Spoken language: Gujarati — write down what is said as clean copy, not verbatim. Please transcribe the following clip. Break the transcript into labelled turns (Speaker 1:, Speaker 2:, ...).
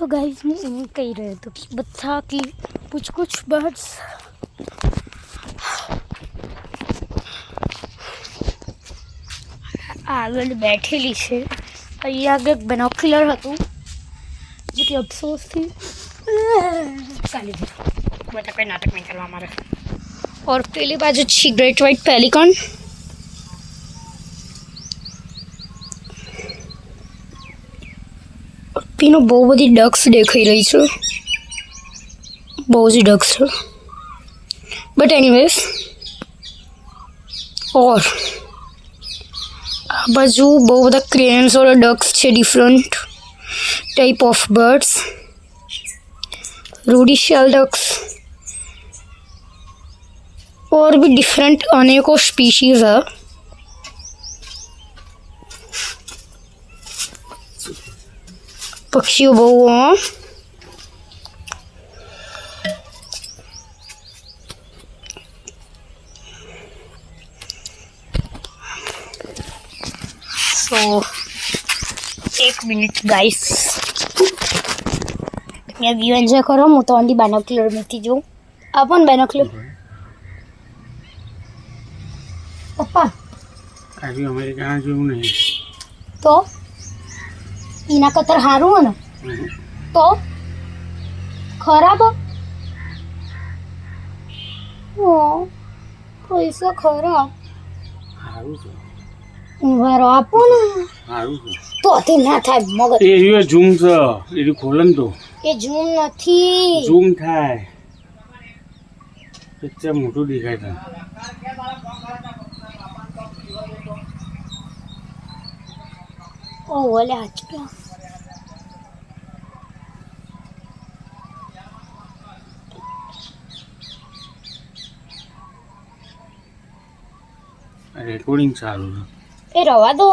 Speaker 1: तो गाइस मैं यूँ कह रहे तो कि बच्चा की कुछ बर्ड्स આગળ બેઠેલી છે. અહીંયા આગળ બેનોક્યુલર હતું જે કે અફસોસથી ચાલી ગયું. બધા કંઈ નાટક નહીં કરવા મારે. और પેલી બાજુ છે ગ્રેટ વ્હાઇટ પેલિકન. પીનો બહુ બધી ડક્સ દેખાઈ રહી છે. બહુ જ ડક્સ છે. બટ એનીવેઝ और આ બાજુ બહુ બધા ક્રેન્સ और डक्स છે different type of birds. Ruddy shelducks और भी डिफरेंट अनेकों स्पीशीज है. पक्षियों बहु हैं. सो एक मिनट गाइस मैं व्यू एंजॉय करो. હું તો ઓનલી બાયનોક્યુલરમાંથી જોઉં. આપો ને બાયનોક્યુલર પપ્પા.
Speaker 2: આજે અમેરિકા જેવું નહીં
Speaker 1: તો એના કરતા સારું હોય ને તો ખરાબ પૈસા ખરાબ
Speaker 2: સારું છે
Speaker 1: ઉભારો આપો ને
Speaker 2: સારું છે
Speaker 1: તો તે ના થાય મગજ.
Speaker 2: એ રહ્યો ઝૂમ છે એ ખોલે ને તો
Speaker 1: એ ઝૂમ નથી.
Speaker 2: ઝૂમ થાય પિક્ચર મોટું દેખાય છે.
Speaker 1: ઓ ઓલે હાચું
Speaker 2: રેકોર્ડિંગ સારું છે.
Speaker 1: એ રવા દો.